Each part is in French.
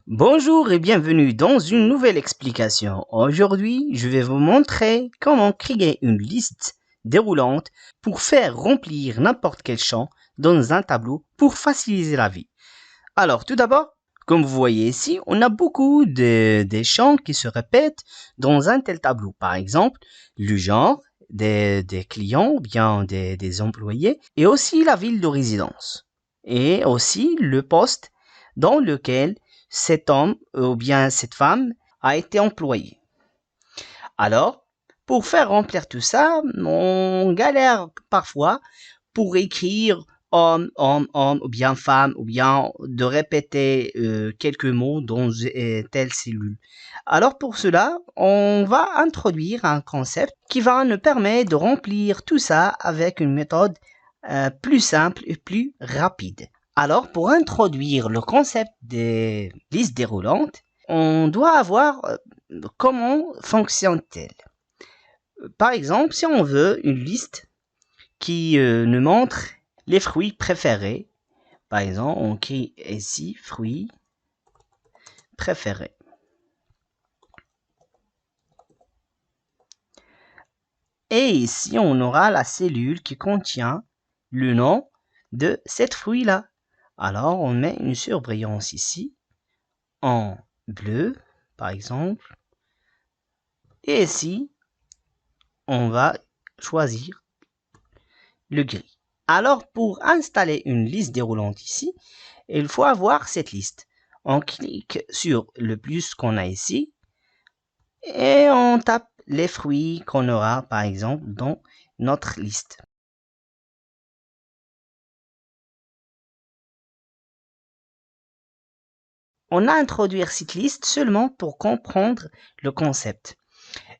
Bonjour et bienvenue dans une nouvelle explication. Aujourd'hui, je vais vous montrer comment créer une liste déroulante pour faire remplir n'importe quel champ dans un tableau pour faciliter la vie. Alors, tout d'abord, comme vous voyez ici, on a beaucoup des champs qui se répètent dans un tel tableau. Par exemple, le genre des clients ou bien des employés et aussi la ville de résidence. Et aussi le poste dans lequel cet homme ou bien cette femme a été employé. Alors, pour faire remplir tout ça, on galère parfois pour écrire homme, homme, homme, ou bien femme, ou bien de répéter quelques mots dans telle cellule. Alors pour cela, on va introduire un concept qui va nous permettre de remplir tout ça avec une méthode plus simple et plus rapide. Alors pour introduire le concept des listes déroulantes, on doit avoir comment fonctionne-t-elle. Par exemple, si on veut une liste qui nous montre les fruits préférés. Par exemple, on écrit ici fruits préférés. Et ici, on aura la cellule qui contient le nom de cette fruit-là. Alors, on met une surbrillance ici en bleu, par exemple. Et ici, on va choisir le gris. Alors, pour installer une liste déroulante ici, il faut avoir cette liste. On clique sur le plus qu'on a ici et on tape les fruits qu'on aura par exemple dans notre liste. On a introduit cette liste seulement pour comprendre le concept.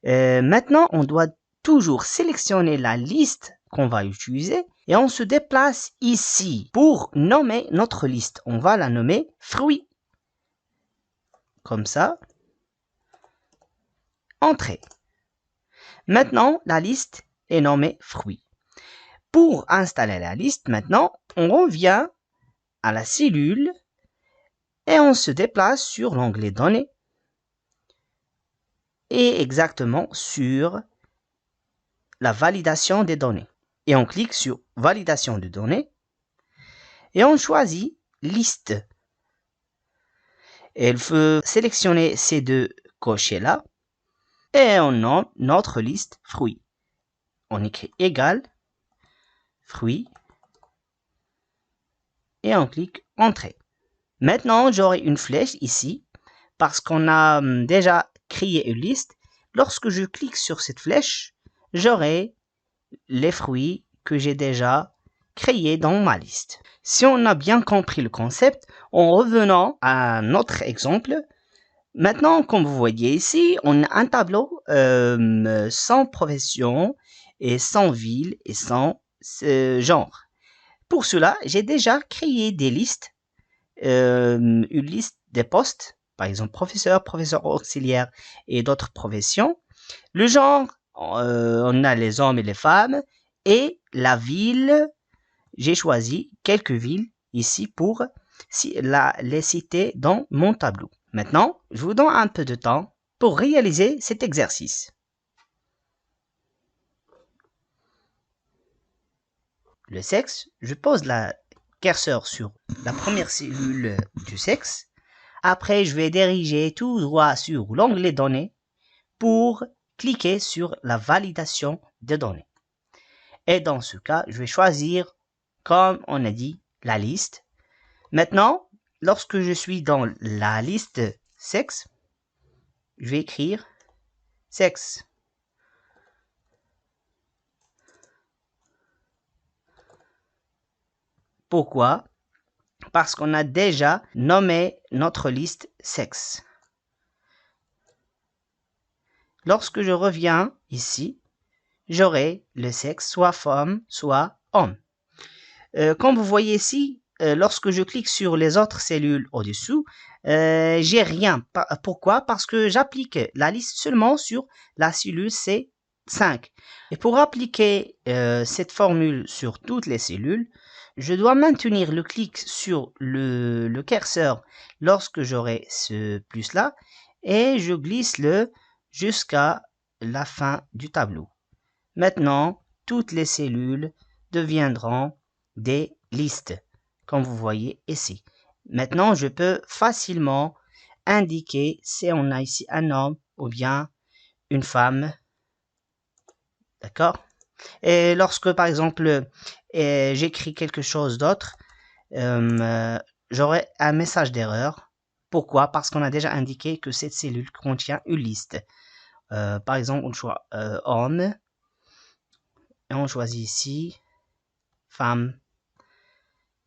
Maintenant, on doit toujours sélectionner la liste qu'on va utiliser et on se déplace ici pour nommer notre liste. On va la nommer fruits. Comme ça. Entrée. Maintenant, la liste est nommée fruits. Pour installer la liste, maintenant, on revient à la cellule et on se déplace sur l'onglet données et exactement sur la validation des données. Et on clique sur validation de données et on choisit liste. Et il faut sélectionner ces deux cochers là et on nomme notre liste fruits. On écrit égal fruits et on clique entrée. Maintenant, j'aurai une flèche ici parce qu'on a déjà créé une liste. Lorsque je clique sur cette flèche, j'aurai les fruits que j'ai déjà créés dans ma liste. Si on a bien compris le concept, en revenant à notre exemple, maintenant, comme vous voyez ici, on a un tableau sans profession et sans ville et sans genre. Pour cela, j'ai déjà créé des listes, une liste des postes, par exemple professeur, professeur auxiliaire et d'autres professions. Le genre, on a les hommes et les femmes. Et la ville, j'ai choisi quelques villes ici pour les citer dans mon tableau. Maintenant, je vous donne un peu de temps pour réaliser cet exercice. Le sexe, je pose la curseur sur la première cellule du sexe. Après, je vais diriger tout droit sur l'onglet données pour cliquer sur la validation des données. Et dans ce cas, je vais choisir, comme on a dit, la liste. Maintenant, lorsque je suis dans la liste sexe, je vais écrire sexe. Pourquoi? Parce qu'on a déjà nommé notre liste sexe. Lorsque je reviens ici, j'aurai le sexe soit femme, soit homme. Comme vous voyez ici, lorsque je clique sur les autres cellules au-dessous, j'ai rien. Pourquoi? Parce que j'applique la liste seulement sur la cellule C5. Et pour appliquer cette formule sur toutes les cellules, Je dois maintenir le clic sur le curseur lorsque j'aurai ce plus là et je glisse le jusqu'à la fin du tableau. Maintenant, toutes les cellules deviendront des listes, comme vous voyez ici. Maintenant, je peux facilement indiquer si on a ici un homme ou bien une femme. D'accord? Et lorsque, par exemple, j'écris quelque chose d'autre, j'aurai un message d'erreur. Pourquoi? Parce qu'on a déjà indiqué que cette cellule contient une liste. Par exemple, on choisit homme et on choisit ici femme,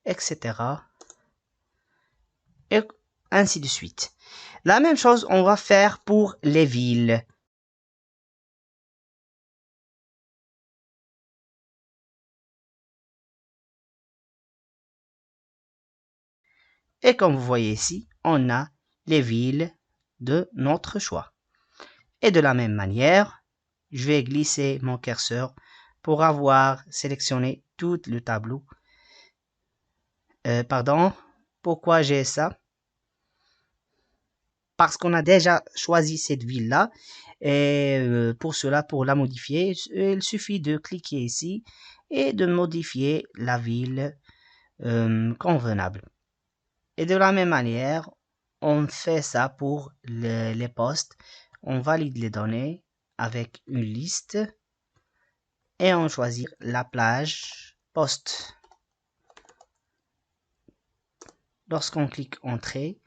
etc. Et ainsi de suite. La même chose, on va faire pour les villes. Et comme vous voyez ici, on a les villes de notre choix. Et de la même manière, je vais glisser mon curseur pour avoir sélectionné tout le tableau. Pardon, pourquoi j'ai ça? Parce qu'on a déjà choisi cette ville-là. Et pour cela, pour la modifier, il suffit de cliquer ici et de modifier la ville convenable. Et de la même manière, on fait ça pour les postes. On valide les données avec une liste et on choisit la plage poste. Lorsqu'on clique Entrée,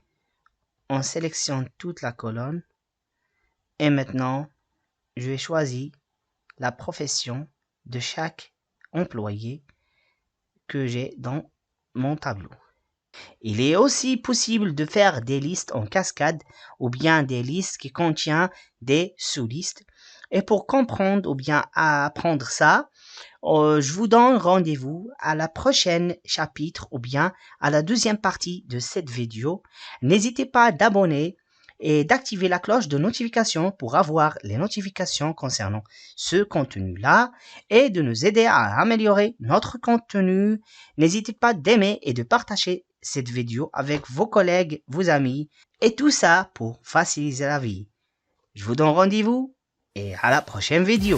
on sélectionne toute la colonne et maintenant, je vais choisir la profession de chaque employé que j'ai dans mon tableau. Il est aussi possible de faire des listes en cascade ou bien des listes qui contiennent des sous-listes. Et pour comprendre ou bien apprendre ça, je vous donne rendez-vous à la prochaine chapitre ou bien à la deuxième partie de cette vidéo. N'hésitez pas d'abonner et d'activer la cloche de notification pour avoir les notifications concernant ce contenu-là et de nous aider à améliorer notre contenu. N'hésitez pas d'aimer et de partager cette vidéo avec vos collègues, vos amis et tout ça pour faciliter la vie. Je vous donne rendez-vous et à la prochaine vidéo.